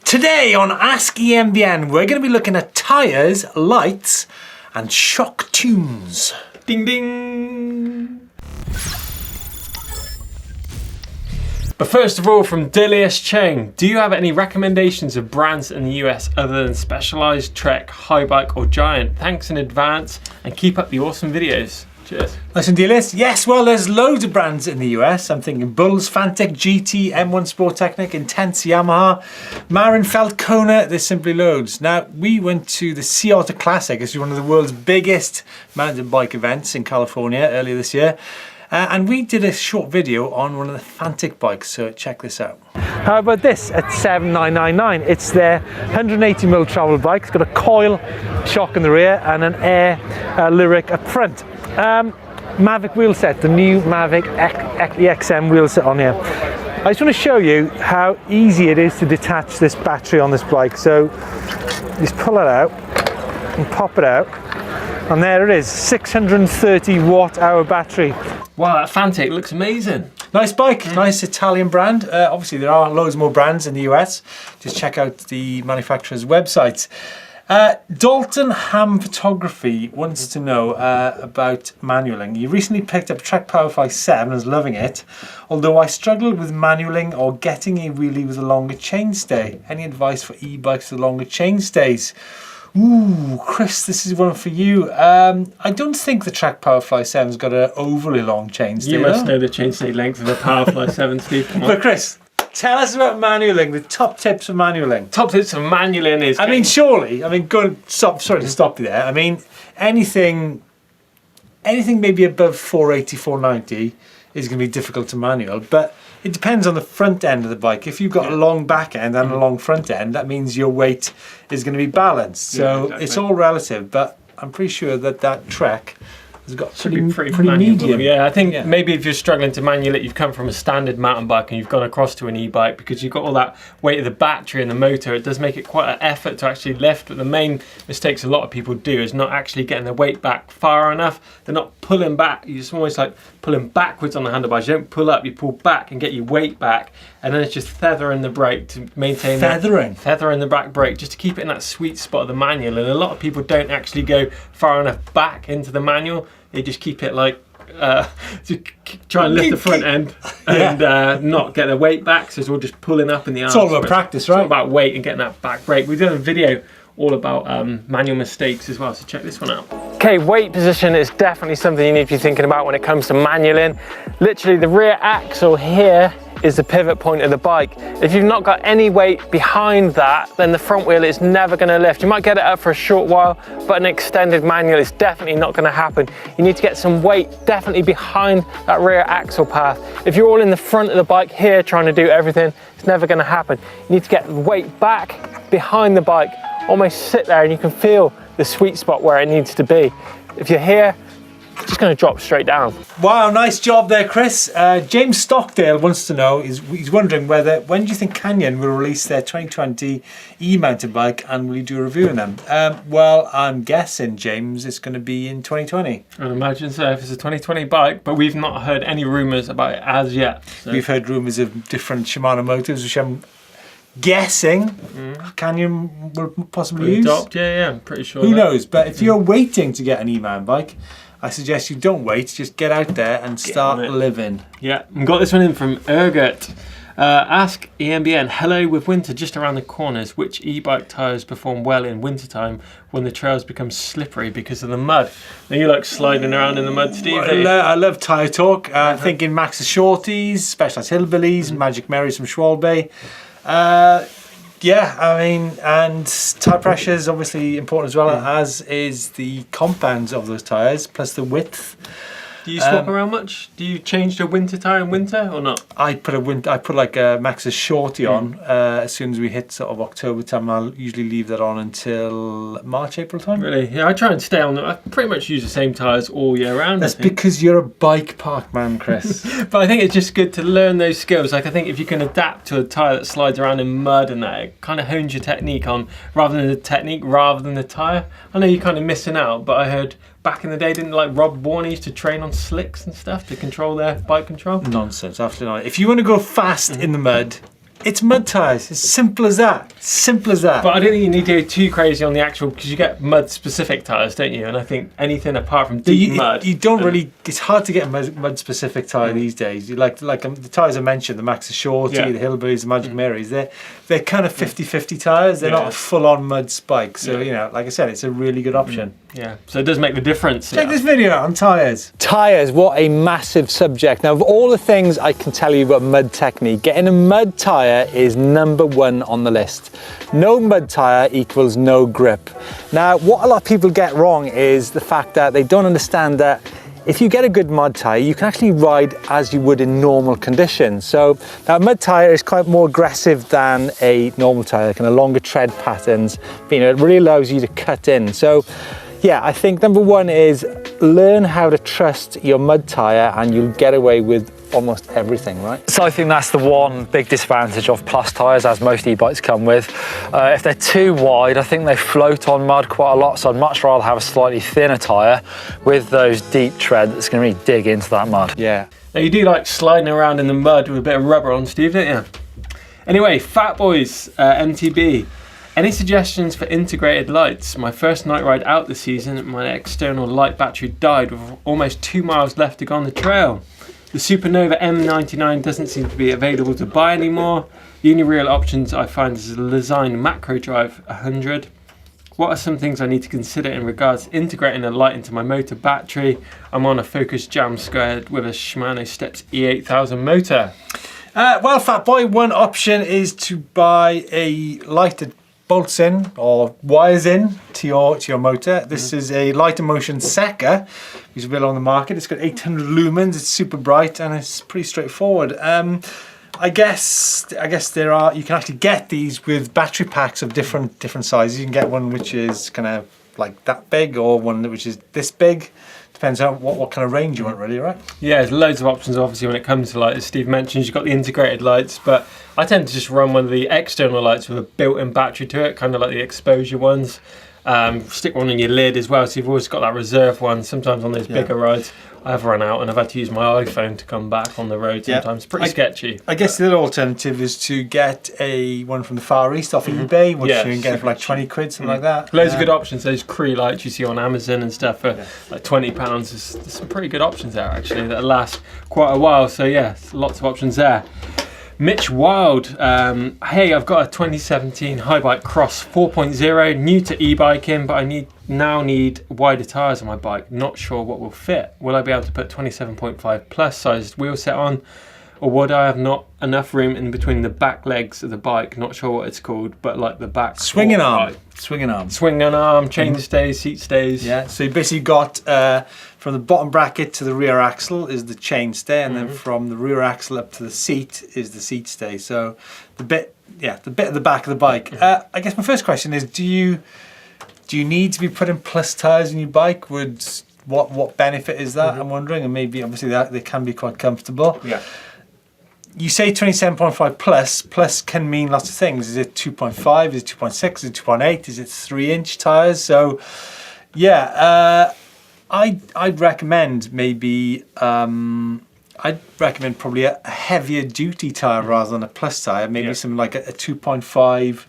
Today on Ask EMBN, we're going to be looking at tyres, lights and shock tunes. Ding ding! But first of all, from Dilius Chain, do you have any recommendations of brands in the US other than Specialized, Trek, Highbike or Giant? Thanks in advance and keep up the awesome videos. Cheers. Nice and dealers. Yes, well, there's loads of brands in the US. I'm thinking Bulls, Fantech, GT, M1 Sport Technic, Intense, Yamaha, Marin, Kona. There's simply loads. Now, we went to the Sea Otter Classic. It's one of the world's biggest mountain bike events in California earlier this year. And we did a short video on one of the Fantech bikes, so check this out. How about this at $7,999? It's their 180mm travel bike. It's got a coil shock in the rear and an air lyric up front. Mavic wheelset, the new Mavic EXM wheelset on here. I just want to show you how easy it is to detach this battery on this bike. So just pull it out and pop it out, and there it is, 630 watt-hour battery. Wow, that Fantech looks amazing. Nice bike, nice Italian brand. Obviously there are loads more brands in the US. Just check out the manufacturer's websites. Dalton Ham Photography wants to know about manualing. He recently picked up Trek Powerfly 7 and is loving it. Although I struggled with manualing or getting a wheelie with a longer chainstay. Any advice for e-bikes with longer chainstays? Ooh, Chris, this is one for you. I don't think the Trek Powerfly 7's got an overly long chainstay. You must know the chainstay length of a Powerfly 7, Steve. Come on. But Chris, tell us about manualing, the top tips for manualing. Top tips for manualing is... Sorry to stop you there. I mean, anything maybe above 480, 490 is going to be difficult to manual, but it depends on the front end of the bike. If you've got a long back end and a long front end, that means your weight is going to be balanced. So exactly. It's all relative, but I'm pretty sure that Trek has got pretty medium. Yeah, I think maybe if you're struggling to manual it, you've come from a standard mountain bike and you've gone across to an e-bike because you've got all that weight of the battery and the motor. It does make it quite an effort to actually lift, but the main mistakes a lot of people do is not actually getting their weight back far enough. They're not pulling back. You're just almost like pulling backwards on the handlebars. You don't pull up, you pull back and get your weight back, and then it's just feathering the brake to maintain feathering the back brake, just to keep it in that sweet spot of the manual. And a lot of people don't actually go far enough back into the manual. They just keep it like try and lift the front end and not get their weight back, so it's all just pulling up in the arms. It's all about practice, right? It's all about weight and getting that back brake. We've done a video all about manual mistakes as well, so check this one out. Okay, weight position is definitely something you need to be thinking about when it comes to manualing. Literally the rear axle here is the pivot point of the bike. If you've not got any weight behind that, then the front wheel is never going to lift. You might get it up for a short while, but an extended manual is definitely not going to happen. You need to get some weight definitely behind that rear axle path. If you're all in the front of the bike here trying to do everything, it's never going to happen. You need to get the weight back behind the bike, almost sit there, and you can feel the sweet spot where it needs to be. If you're here, it's just going to drop straight down. Wow, nice job there, Chris. James Stockdale wants to know, he's wondering when do you think Canyon will release their 2020 e-mountain bike, and will you do a review on them? Well, I'm guessing, James, it's going to be in 2020. I'd imagine so, if it's a 2020 bike, but we've not heard any rumours about it as yet. So. We've heard rumours of different Shimano motors, which I'm guessing Canyon will possibly use. Adopt, yeah, I'm pretty sure. Who knows? But if you're waiting to get an e-mountain bike, I suggest you don't wait, just get out there and start living. Yeah, we got this one in from Ergot. Ask EMBN, hello, with winter just around the corners, which e-bike tyres perform well in wintertime when the trails become slippery because of the mud? Now you like sliding around in the mud, Steve? I love tyre talk. Thinking Max's Shorties, Specialized Hillbillies, Magic Marys from Schwalbe. Yeah, I mean, and tyre pressure is obviously important as well, as is the compounds of those tyres, plus the width. Do you swap around much? Do you change the winter tyre in winter or not? I put like a Max's Shorty on as soon as we hit sort of October time. I'll usually leave that on until March, April time. Really? Yeah, I try and stay on them. I pretty much use the same tyres all year round. That's because you're a bike park man, Chris. But I think it's just good to learn those skills. Like I think if you can adapt to a tyre that slides around in mud and that, it kind of hones your technique on rather than the tyre. I know you're kind of missing out, but I heard back in the day, didn't like Rob Warner used to train on slicks and stuff to control their bike control? Nonsense, absolutely not. If you want to go fast in the mud, It's mud tyres. It's simple as that. Simple as that. But I don't think you need to go too crazy on the actual, because you get mud-specific tyres, don't you? And I think anything apart from deep mud... You don't really... It's hard to get a mud-specific tyre these days. You like the tyres I mentioned, the Maxxis Shorty, the Hillbillies, the Magic Marys, they're kind of 50-50 tyres. They're not a full-on mud spike. So, you know, like I said, it's a really good option. Yeah, so it does make the difference. Check this video out on tyres. Tyres, what a massive subject. Now, of all the things I can tell you about mud technique, getting a mud tyre is #1 on the list. No mud tyre equals no grip. Now, what a lot of people get wrong is the fact that they don't understand that if you get a good mud tyre, you can actually ride as you would in normal conditions. So now, a mud tyre is quite more aggressive than a normal tyre, kind of longer tread patterns. You know, it really allows you to cut in. So yeah, I think #1 is learn how to trust your mud tyre and you'll get away with almost everything, right? So I think that's the one big disadvantage of plus tyres, as most e-bikes come with. If they're too wide, I think they float on mud quite a lot, so I'd much rather have a slightly thinner tyre with those deep tread that's going to really dig into that mud. Yeah. Now you do like sliding around in the mud with a bit of rubber on, Steve, don't you? Anyway, Fat Boys, MTB. Any suggestions for integrated lights? My first night ride out this season, my external light battery died with almost 2 miles left to go on the trail. The Supernova M99 doesn't seem to be available to buy anymore. The only real options I find is the Lesign Macro Drive 100. What are some things I need to consider in regards to integrating a light into my motor battery? I'm on a Focus Jam Squared with a Shimano Steps E8000 motor. Well, Fat Boy, one option is to buy a light that bolts in or wires in to your motor. This is a Light & Motion Seca, which is available on the market. It's got 800 lumens, it's super bright, and it's pretty straightforward. I guess there are, you can actually get these with battery packs of different sizes. You can get one which is kind of like that big, or one which is this big. Depends on what kind of range you want, really, right? Yeah, there's loads of options obviously when it comes to lights. As Steve mentioned, you've got the integrated lights, but I tend to just run one of the external lights with a built-in battery to it, kind of like the exposure ones. Stick one on your lid as well, so you've always got that reserve one. Sometimes on those bigger rides, I've run out and I've had to use my iPhone to come back on the road sometimes. Pretty sketchy. I guess the other alternative is to get a one from the Far East off eBay, which you can get for like 20 quid, something like that. Loads of good options. Those Cree lights you see on Amazon and stuff for like £20. There's some pretty good options there actually that last quite a while. So yeah, lots of options there. Mitch Wild, hey, I've got a 2017 Highbike Cross 4.0, new to e-biking, but I now need wider tyres on my bike. Not sure what will fit. Will I be able to put 27.5 plus sized wheel set on, or would I have not enough room in between the back legs of the bike? Not sure what it's called, but like the back swinging arm. Right. Swinging arm. Swinging arm, chain stays, seat stays. Yeah, so you basically got from the bottom bracket to the rear axle is the chain stay, and then from the rear axle up to the seat is the seat stay. So the bit at the back of the bike. I guess my first question is, do you need to be putting plus tyres in your bike? What benefit is that? I'm wondering, and maybe obviously they can be quite comfortable. Yeah. You say 27.5 plus can mean lots of things. Is it 2.5? Is it 2.6? Is it 2.8? Is it 3-inch tyres? So, yeah, I'd recommend maybe probably a heavier duty tyre rather than a plus tyre. Maybe something like a 2.5.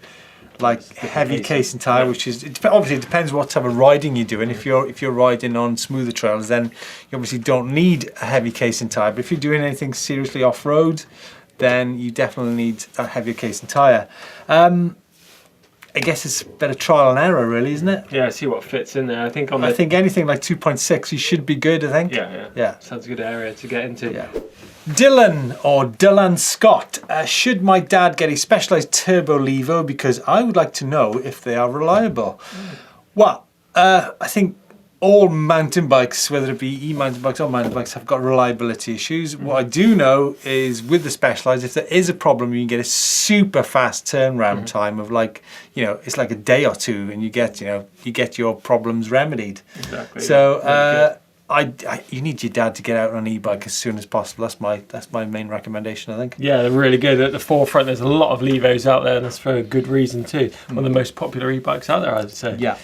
Like heavy casing tyre, which is obviously it depends what type of riding you're doing. If you're riding on smoother trails, then you obviously don't need a heavy casing tyre. But if you're doing anything seriously off road, then you definitely need a heavier casing tyre. I guess it's a bit of trial and error, really, isn't it? Yeah, see what fits in there. I think anything like 2.6, you should be good. I think. Yeah. Sounds a good area to get into. Yeah. Dylan Scott, should my dad get a specialised turbo Levo because I would like to know if they are reliable? Well, I think all mountain bikes, whether it be e-mountain bikes or mountain bikes, have got reliability issues. What I do know is with the specialised, if there is a problem, you can get a super fast turnaround time of like, it's like a day or two, and you get your problems remedied. Exactly. So. You need your dad to get out on an e-bike as soon as possible. That's my main recommendation, I think. Yeah, they're really good. At the forefront, there's a lot of Levos out there, and that's for a good reason too. One of the most popular e-bikes out there, I would say. Yeah.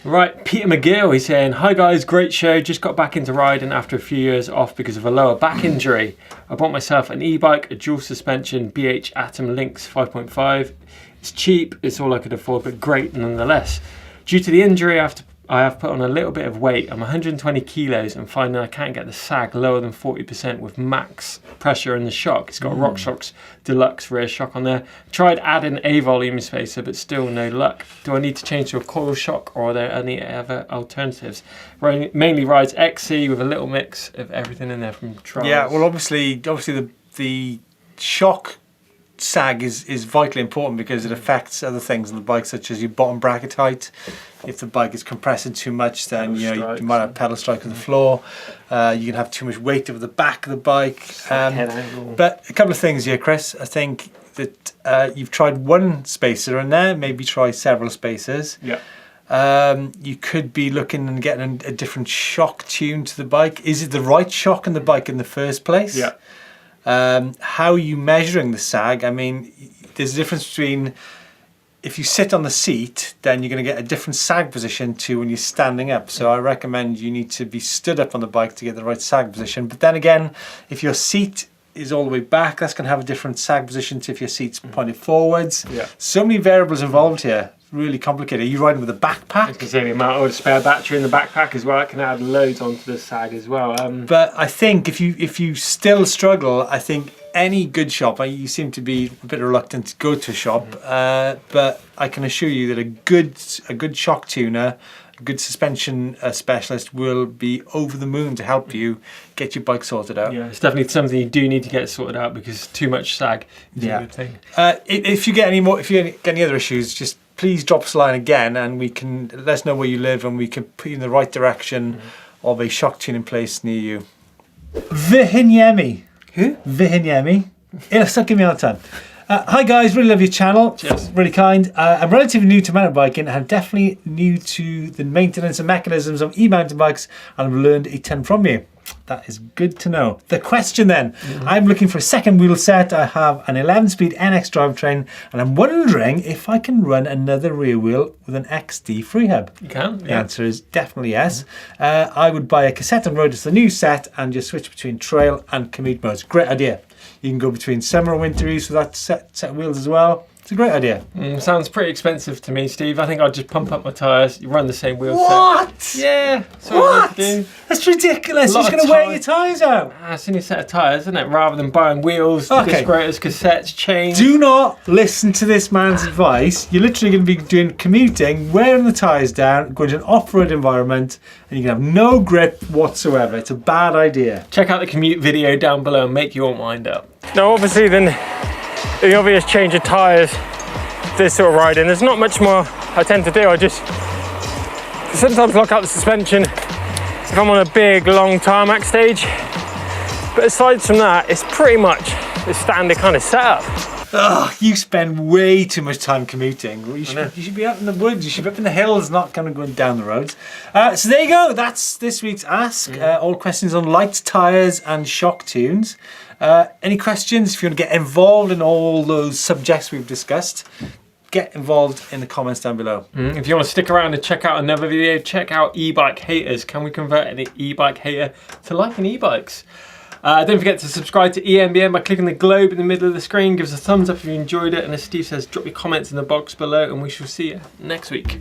Right, Peter McGill, he's saying, hi guys, great show. Just got back into riding after a few years off because of a lower back injury. I bought myself an e-bike, a dual suspension BH Atom Lynx 5.5. It's cheap, it's all I could afford, but great nonetheless. Due to the injury, I have put on a little bit of weight. I'm 120 kilos and finding I can't get the sag lower than 40% with max pressure in the shock. It's got a RockShox Deluxe rear shock on there. Tried adding a volume spacer, but still no luck. Do I need to change to a coil shock, or are there any other alternatives? Mainly rides XC with a little mix of everything in there from trials. Yeah, well, obviously the shock sag is vitally important because it affects other things on the bike, such as your bottom bracket height. If the bike is compressing too much, then you might have pedal strike on the floor. You can have too much weight over the back of the bike. But a couple of things here, Chris. I think that you've tried one spacer in there, maybe try several spacers. Yeah. You could be looking and getting a different shock tune to the bike. Is it the right shock on the bike in the first place? Yeah. How are you measuring the sag? I mean, there's a difference between if you sit on the seat, then you're going to get a different sag position to when you're standing up. So I recommend you need to be stood up on the bike to get the right sag position. But then again, if your seat is all the way back, that's going to have a different sag position to if your seat's pointed forwards. Yeah. So many variables involved here. Really complicated. Are you riding with a backpack? You can see the amount of spare battery in the backpack as well. It can add loads onto the sag as well. But I think if you still struggle, I think any good shop, you seem to be a bit reluctant to go to a shop, but I can assure you that a good shock tuner, a good suspension specialist will be over the moon to help you get your bike sorted out. Yeah, it's definitely something you do need to get sorted out because too much sag is a good thing. If you get any other issues, just please drop us a line again, and we can let us know where you live, and we can put you in the right direction of a shock tuning place near you. Vihinyemi. Who? Vihinyemi. It'll still give me all the time. Hi guys, really love your channel. Cheers. Really kind. I'm relatively new to mountain biking and I'm definitely new to the maintenance and mechanisms of e-mountain bikes, and I've learned a ton from you. That is good to know. The question then, I'm looking for a second wheel set. I have an 11-speed NX drivetrain and I'm wondering if I can run another rear wheel with an XD free hub. You can, The answer is definitely yes. I would buy a cassette and road as the new set and just switch between trail and commute modes. Great idea. You can go between summer and winter use with that set of wheels as well. It's a great idea. Sounds pretty expensive to me, Steve. I think I'd just pump up my tyres, you run the same wheel What? set. Yeah. That's What? You need to do. That's ridiculous. You're just going to wear your tyres out. It's a new set of tyres, isn't it? Rather than buying wheels, disc rotors, cassettes, chains. Do not listen to this man's advice. You're literally going to be doing commuting, wearing the tyres down, going to an off-road environment, and you're going to have no grip whatsoever. It's a bad idea. Check out the commute video down below and make your mind up. Now, obviously, then the obvious change of tyres, this sort of riding, there's not much more I tend to do. I just sometimes lock out the suspension if I'm on a big, long tarmac stage. But aside from that, it's pretty much the standard kind of setup. Ugh, you spend way too much time commuting. You should be out in the woods, you should be up in the hills, not kind of going down the roads. So there you go, that's this week's Ask. All questions on lights, tyres and shock tunes. Any questions? If you want to get involved in all those subjects we've discussed, get involved in the comments down below. If you want to stick around and check out another video, check out e-bike haters. Can we convert an e-bike hater to liking e-bikes? Don't forget to subscribe to EMBN by clicking the globe in the middle of the screen. Give us a thumbs up if you enjoyed it, and as Steve says, drop your comments in the box below and we shall see you next week.